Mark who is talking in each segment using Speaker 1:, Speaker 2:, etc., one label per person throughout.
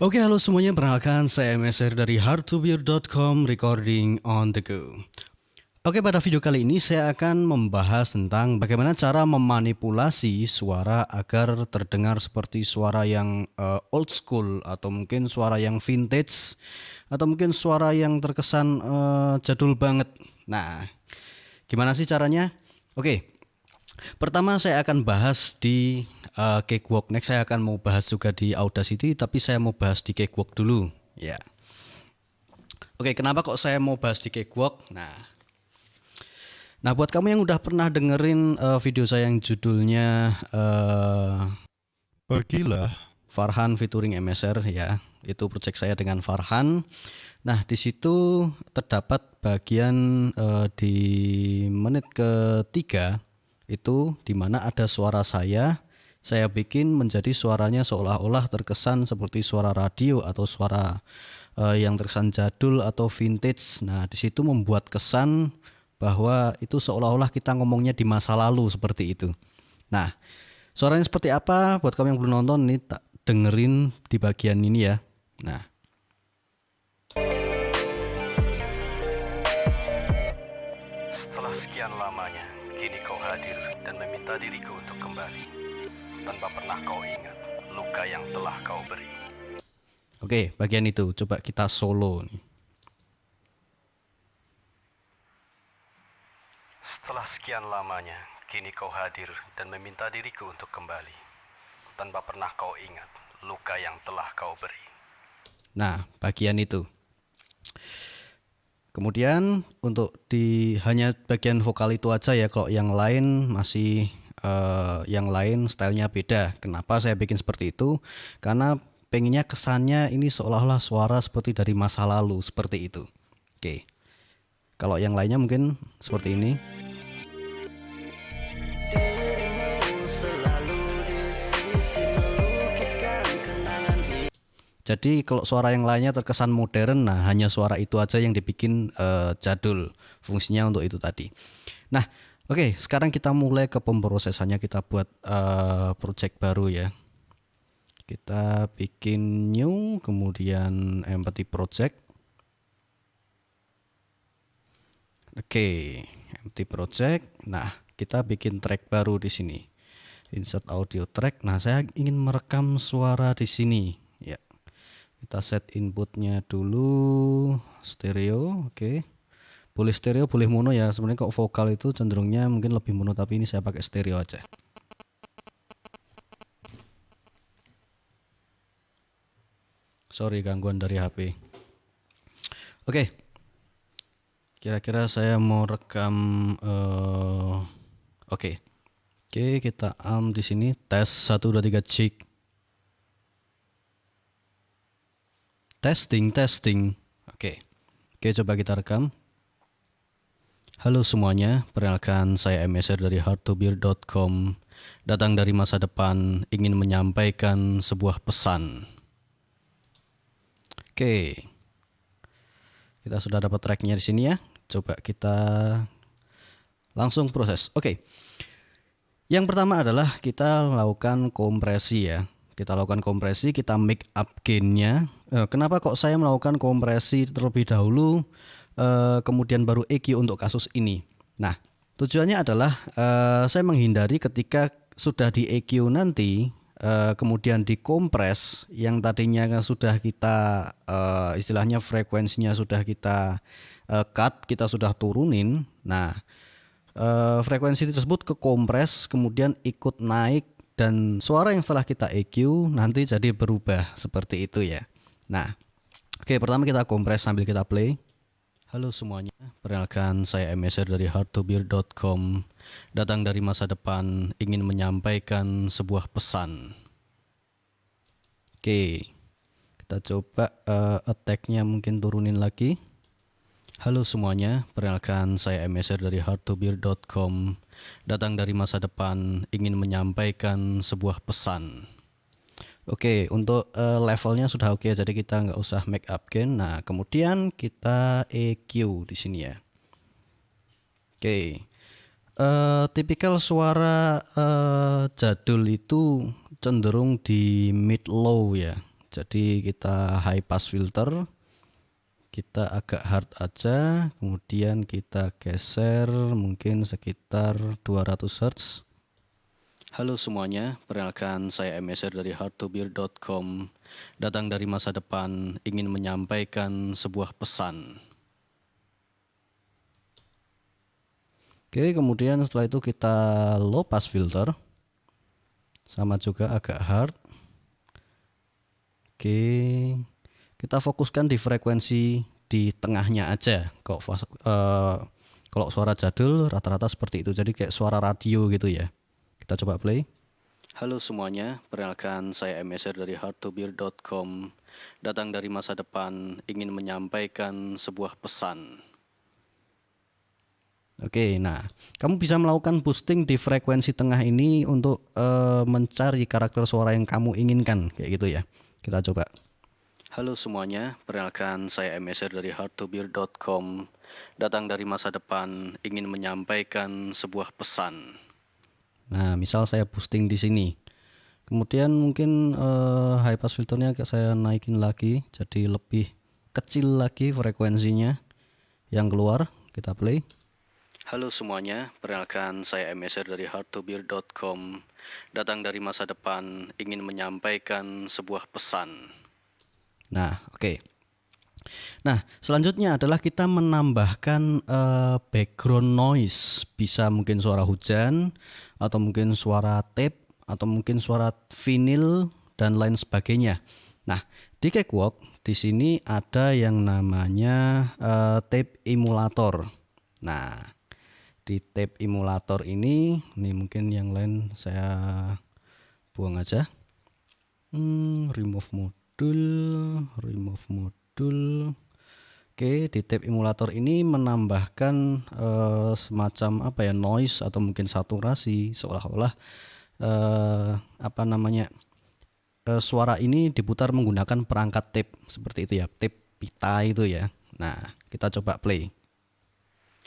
Speaker 1: Oke, halo semuanya, perkenalkan saya MSR dari hardtobeer.com, recording on the go. Oke, pada video kali ini saya akan membahas tentang bagaimana cara memanipulasi suara agar terdengar seperti suara yang old school, atau mungkin suara yang vintage, atau mungkin suara yang terkesan jadul banget. Nah, gimana sih caranya? Oke, pertama saya akan bahas di Cakewalk. Next saya akan mau bahas juga di Audacity, tapi saya mau bahas di Cakewalk dulu. Ya. Oke, kenapa kok saya mau bahas di Cakewalk? Nah, buat kamu yang udah pernah dengerin video saya yang judulnya Pergilah Farhan featuring MSR, ya, itu project saya dengan Farhan. Nah, di situ terdapat bagian di menit ketiga itu di mana ada suara saya bikin menjadi suaranya seolah-olah terkesan seperti suara radio atau suara yang terkesan jadul atau vintage. Nah, di situ membuat kesan bahwa itu seolah-olah kita ngomongnya di masa lalu seperti itu. Nah, suaranya seperti apa? Buat kamu yang belum nonton nih, tak dengerin di bagian ini ya. Nah, setelah sekian lamanya, kini kau hadir dan meminta diriku untuk kembali. Tanpa pernah kau ingat luka yang telah kau beri. Oke, bagian itu coba kita solo nih. Setelah sekian lamanya, kini kau hadir dan meminta diriku untuk kembali. Tanpa pernah kau ingat luka yang telah kau beri. Nah, bagian itu. Kemudian untuk di hanya bagian vokal itu aja ya, kalau yang lain masih yang lain stylenya beda. Kenapa saya bikin seperti itu? Karena pengennya kesannya ini seolah-olah suara seperti dari masa lalu, seperti itu. Oke. Kalau yang lainnya mungkin seperti ini. Jadi kalau suara yang lainnya terkesan modern, nah hanya suara itu aja yang dibikin jadul. Fungsinya untuk itu tadi. Nah, oke, sekarang kita mulai ke pemrosesannya. Kita buat project baru ya. Kita bikin new, kemudian empty project. Oke, empty project. Nah, kita bikin track baru di sini. Insert audio track. Nah, saya ingin merekam suara di sini. Ya, kita set inputnya dulu stereo. Oke, boleh stereo, boleh mono ya. Sebenarnya kok vokal itu cenderungnya mungkin lebih mono, tapi ini saya pakai stereo aja. Sorry gangguan dari HP. Oke, kira-kira saya mau rekam. Oke, kita di sini tes 1 2 3 cek. Testing. Oke, coba kita rekam. Halo semuanya, perkenalkan saya MSR dari hardtobeer.com. Datang dari masa depan, ingin menyampaikan sebuah pesan. Oke, kita sudah dapat tracknya di sini ya. Coba kita langsung proses. Oke, yang pertama adalah kita lakukan kompresi ya. Kita lakukan kompresi, kita make up gain-nya. Kenapa kok saya melakukan kompresi terlebih dahulu, kemudian baru EQ untuk kasus ini? Nah, tujuannya adalah saya menghindari ketika sudah di EQ nanti, kemudian dikompres, yang tadinya sudah kita istilahnya frekuensinya sudah kita cut, kita sudah turunin. Nah, frekuensi tersebut kekompres, kemudian ikut naik, dan suara yang setelah kita EQ nanti jadi berubah seperti itu ya. Nah, oke, pertama kita kompres sambil kita play. Halo semuanya, perkenalkan saya MSR dari hardtobeer.com. Datang dari masa depan, ingin menyampaikan sebuah pesan. Oke, kita coba attack-nya mungkin turunin lagi. Halo semuanya, perkenalkan saya MSR dari hardtobeer.com. Datang dari masa depan, ingin menyampaikan sebuah pesan. Oke, untuk levelnya sudah oke, jadi kita nggak usah make up gain. Nah, kemudian kita EQ di sini ya. Oke, tipikal suara jadul itu cenderung di mid low ya. Jadi kita high pass filter, kita agak hard aja, kemudian kita geser mungkin sekitar 200 Hz. Halo semuanya, perkenalkan saya MSR dari hardtobeer.com. Datang dari masa depan, ingin menyampaikan sebuah pesan. Oke, kemudian setelah itu kita low pass filter, sama juga agak hard. Oke, kita fokuskan di frekuensi di tengahnya aja. Kalau suara jadul rata-rata seperti itu, jadi kayak suara radio gitu ya. Kita coba play. Halo semuanya, perkenalkan saya MSR dari hardtobeer.com. Datang dari masa depan, ingin menyampaikan sebuah pesan. Oke, nah kamu bisa melakukan boosting di frekuensi tengah ini untuk mencari karakter suara yang kamu inginkan, kayak gitu ya. Kita coba. Halo semuanya, perkenalkan saya MSR dari hardtobeer.com. Datang dari masa depan, ingin menyampaikan sebuah pesan. Nah, misal saya boosting di sini. Kemudian mungkin high pass filternya saya naikin lagi, jadi lebih kecil lagi frekuensinya yang keluar. Kita play. Halo semuanya, perkenalkan saya MSR dari hardtobeer.com. Datang dari masa depan, ingin menyampaikan sebuah pesan. Nah, oke. Nah, selanjutnya adalah kita menambahkan background noise. Bisa mungkin suara hujan, atau mungkin suara tape, atau mungkin suara vinil, dan lain sebagainya. Nah, di Cakewalk di sini ada yang namanya tape emulator. Nah, di tape emulator ini mungkin yang lain saya buang aja. Remove modul. Oke, di tape emulator ini menambahkan semacam noise atau mungkin saturasi, seolah-olah suara ini diputar menggunakan perangkat tape seperti itu ya, tape pita itu ya. Nah, kita coba play.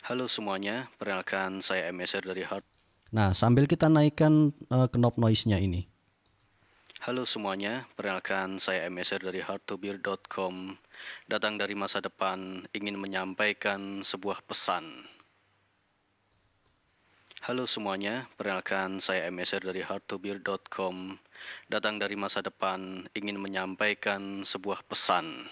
Speaker 1: Halo semuanya, perkenalkan saya MSR dari Hard. Nah, sambil kita naikkan knob noise-nya ini. Halo semuanya, perkenalkan saya MSR dari hardtobeer.com. Datang dari masa depan, ingin menyampaikan sebuah pesan. Halo semuanya, perkenalkan saya MSR dari hardtobeer.com. Datang dari masa depan, ingin menyampaikan sebuah pesan.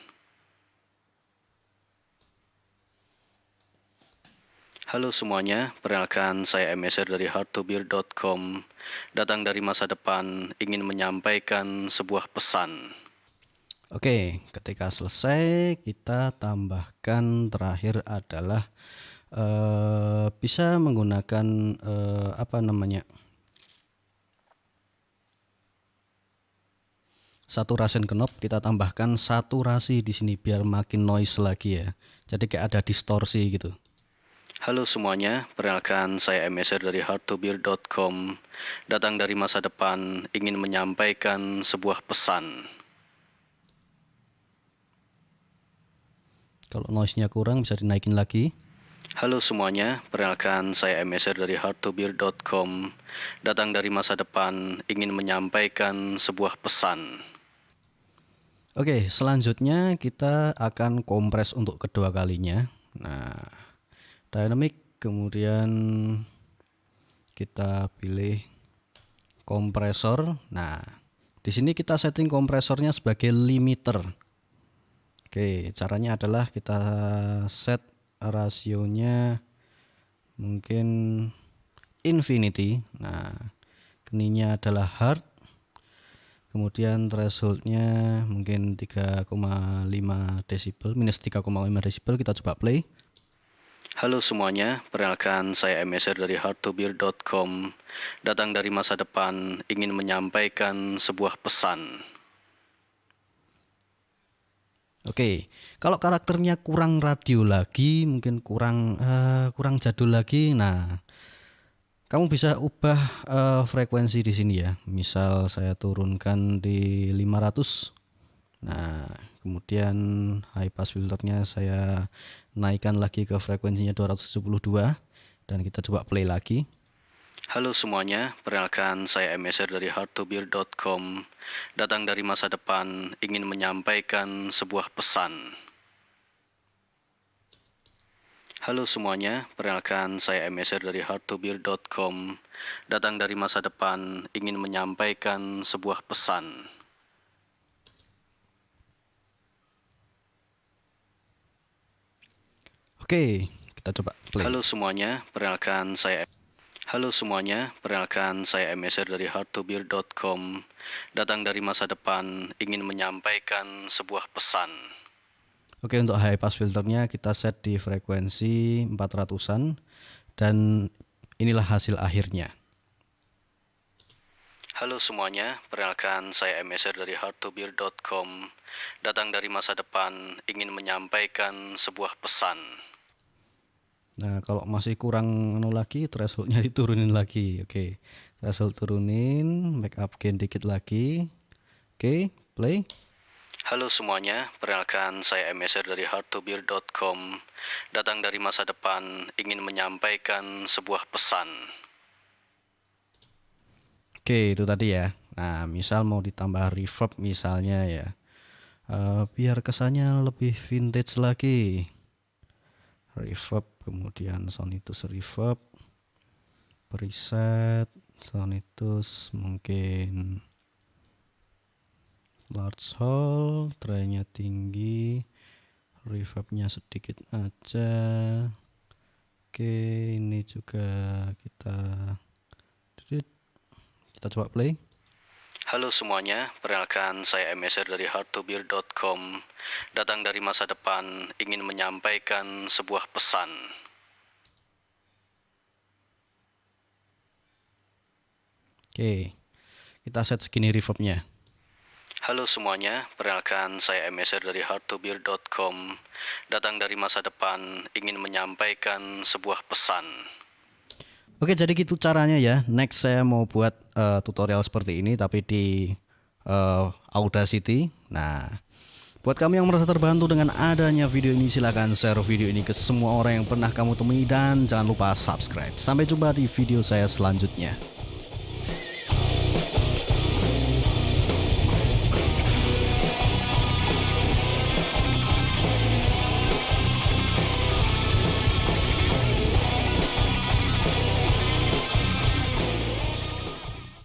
Speaker 1: Halo semuanya, perkenalkan saya MSR dari hardtobeer.com. Datang dari masa depan, ingin menyampaikan sebuah pesan. Oke, ketika selesai kita tambahkan terakhir adalah bisa menggunakan saturation knob. Kita tambahkan saturasi di sini biar makin noise lagi ya. Jadi kayak ada distorsi gitu. Halo semuanya, perkenalkan saya MSR dari hardtobeer.com. Datang dari masa depan, ingin menyampaikan sebuah pesan. Kalau noise-nya kurang bisa dinaikin lagi. Halo semuanya, perkenalkan saya MSR dari hardtobeer.com. Datang dari masa depan, ingin menyampaikan sebuah pesan. Oke, selanjutnya kita akan kompres untuk kedua kalinya. Nah, dynamic, kemudian kita pilih kompresor. Nah, di sini kita setting kompresornya sebagai limiter. Oke, caranya adalah kita set rasionya mungkin infinity. Nah, keningnya adalah hard. Kemudian thresholdnya mungkin 3,5 desibel, minus 3,5 desibel. Kita coba play. Halo semuanya, perkenalkan saya MSR dari hardtobeer.com. Datang dari masa depan, ingin menyampaikan sebuah pesan. Oke, kalau karakternya kurang radio lagi, mungkin kurang jadul lagi, nah kamu bisa ubah frekuensi di sini ya. Misal saya turunkan di 500. Nah, kemudian high pass filternya saya naikkan lagi ke frekuensinya 272 dan kita coba play lagi. Halo semuanya, perkenalkan saya MSR dari hardtobeer.com. Datang dari masa depan, ingin menyampaikan sebuah pesan. Halo semuanya, perkenalkan saya MSR dari hardtobeer.com. Datang dari masa depan, ingin menyampaikan sebuah pesan. Oke, kita coba play. Halo semuanya, perkenalkan saya MSR dari hardtobeer.com. Datang dari masa depan, ingin menyampaikan sebuah pesan. Oke, untuk high pass filternya kita set di frekuensi 400-an dan inilah hasil akhirnya. Halo semuanya, perkenalkan saya MSR dari hardtobeer.com. Datang dari masa depan, ingin menyampaikan sebuah pesan. Nah, kalau masih kurang lagi, thresholdnya diturunin lagi. Oke, threshold turunin, make up gain dikit lagi. Oke, play. Halo semuanya, perkenalkan saya MSR dari hardtobeer.com. Datang dari masa depan, ingin menyampaikan sebuah pesan. Oke, itu tadi ya. Nah, misal mau ditambah reverb misalnya ya, biar kesannya lebih vintage lagi. Reverb, kemudian Sonitus reverb, preset, Sonitus mungkin large hole, trennya tinggi, reverbnya sedikit aja. Oke, ini juga kita coba play. Halo semuanya, perkenalkan saya MSR dari hardtobeer.com. Datang dari masa depan, ingin menyampaikan sebuah pesan. Oke, kita set segini reverbnya. Halo semuanya, perkenalkan saya MSR dari hardtobeer.com. Datang dari masa depan, ingin menyampaikan sebuah pesan. Oke, jadi gitu caranya ya. Next saya mau buat tutorial seperti ini tapi di Audacity. Nah, buat kamu yang merasa terbantu dengan adanya video ini, silahkan share video ini ke semua orang yang pernah kamu temui dan jangan lupa subscribe. Sampai jumpa di video saya selanjutnya.